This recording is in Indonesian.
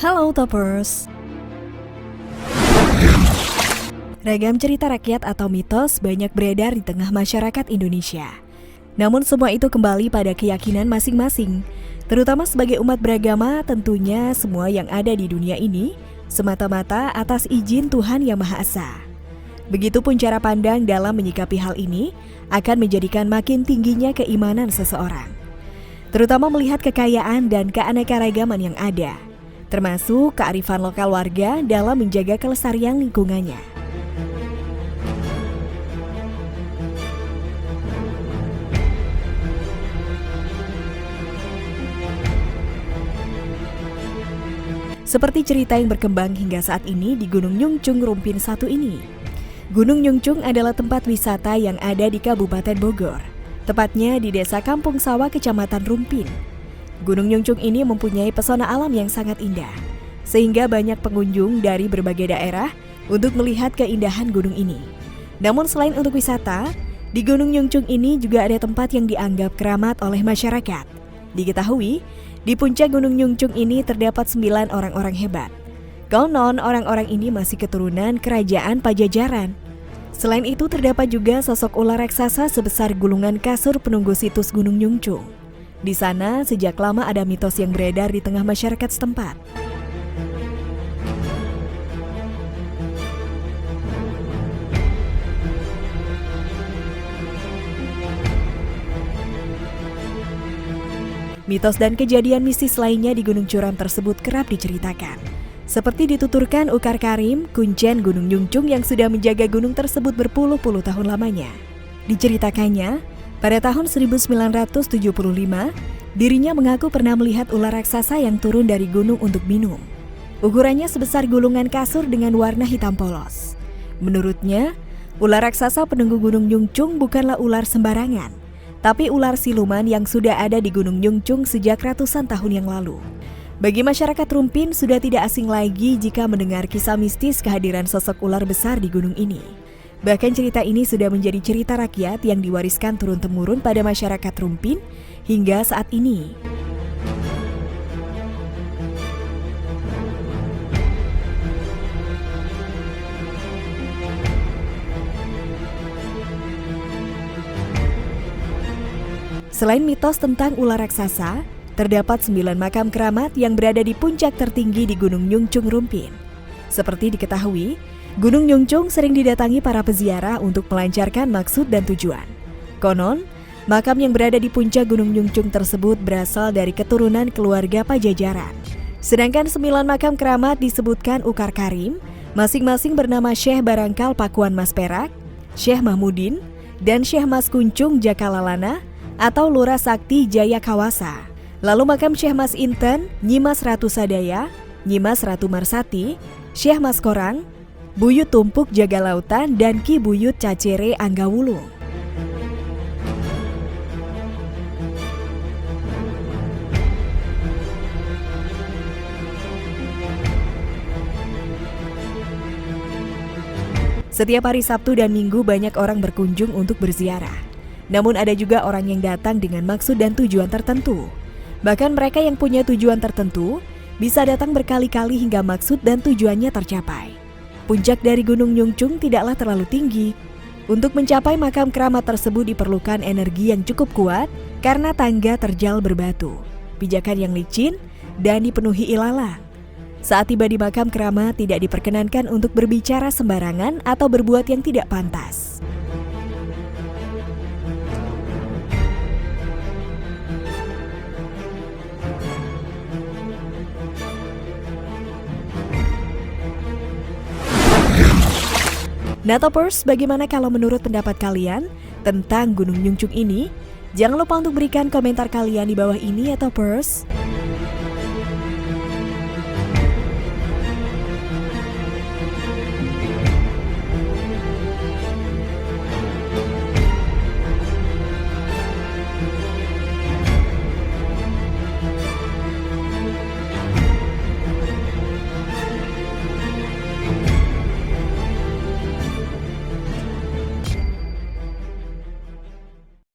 Halo Toppers! Ragam cerita rakyat atau mitos banyak beredar di tengah masyarakat Indonesia. Namun semua itu kembali pada keyakinan masing-masing. Terutama sebagai umat beragama, tentunya semua yang ada di dunia ini semata-mata atas izin Tuhan Yang Maha Esa. Begitupun cara pandang dalam menyikapi hal ini akan menjadikan makin tingginya keimanan seseorang. Terutama melihat kekayaan dan keanekaragaman yang ada, termasuk kearifan lokal warga dalam menjaga kelestarian lingkungannya. Seperti cerita yang berkembang hingga saat ini di Gunung Nyungcung Rumpin 1 ini. Gunung Nyungcung adalah tempat wisata yang ada di Kabupaten Bogor, tepatnya di Desa Kampung Sawah, Kecamatan Rumpin. Gunung Nyungcung ini mempunyai pesona alam yang sangat indah, sehingga banyak pengunjung dari berbagai daerah untuk melihat keindahan gunung ini. Namun selain untuk wisata, di Gunung Nyungcung ini juga ada tempat yang dianggap keramat oleh masyarakat. Diketahui, di puncak Gunung Nyungcung ini terdapat 9 orang-orang hebat. Konon orang-orang ini masih keturunan kerajaan Pajajaran. Selain itu terdapat juga sosok ular raksasa sebesar gulungan kasur penunggu situs Gunung Nyungcung. Di sana sejak lama ada mitos yang beredar di tengah masyarakat setempat. Mitos dan kejadian mistis lainnya di Gunung Curam tersebut kerap diceritakan. Seperti dituturkan Ukar Karim, kuncen Gunung Nyungcung yang sudah menjaga gunung tersebut berpuluh-puluh tahun lamanya. Diceritakannya, pada tahun 1975, dirinya mengaku pernah melihat ular raksasa yang turun dari gunung untuk minum. Ukurannya sebesar gulungan kasur dengan warna hitam polos. Menurutnya, ular raksasa penunggu Gunung Nyungcung bukanlah ular sembarangan, tapi ular siluman yang sudah ada di Gunung Nyungcung sejak ratusan tahun yang lalu. Bagi masyarakat Rumpin sudah tidak asing lagi jika mendengar kisah mistis kehadiran sosok ular besar di gunung ini. Bahkan cerita ini sudah menjadi cerita rakyat yang diwariskan turun-temurun pada masyarakat Rumpin hingga saat ini. Selain mitos tentang ular raksasa, terdapat 9 makam keramat yang berada di puncak tertinggi di Gunung Nyungcung Rumpin. Seperti diketahui, Gunung Nyungcung sering didatangi para peziarah untuk melancarkan maksud dan tujuan. Konon, makam yang berada di puncak Gunung Nyungcung tersebut berasal dari keturunan keluarga Pajajaran. Sedangkan 9 makam keramat disebutkan Ukar Karim, masing-masing bernama Syekh Barangkal Pakuan Mas Perak, Syekh Mahmudin, dan Syekh Mas Kuncung Jakalalana atau Lurah Sakti Jaya Kawasa. Lalu makam Syekh Mas Inten, Nyimas Ratu Sadaya, Nyimas Ratu Marsati, Syekh Mas Korang, Buyut Tumpuk Jaga Lautan, dan Ki Buyut Cacere Anggawulung. Setiap hari Sabtu dan Minggu banyak orang berkunjung untuk berziarah. Namun ada juga orang yang datang dengan maksud dan tujuan tertentu. Bahkan mereka yang punya tujuan tertentu bisa datang berkali-kali hingga maksud dan tujuannya tercapai. Puncak dari Gunung Nyungcung tidaklah terlalu tinggi. Untuk mencapai makam keramat tersebut diperlukan energi yang cukup kuat karena tangga terjal berbatu, pijakan yang licin, dan dipenuhi ilalang. Saat tiba di makam keramat tidak diperkenankan untuk berbicara sembarangan atau berbuat yang tidak pantas. Nah Toppers, bagaimana kalau menurut pendapat kalian tentang Gunung Nyungcung ini? Jangan lupa untuk berikan komentar kalian di bawah ini ya Toppers.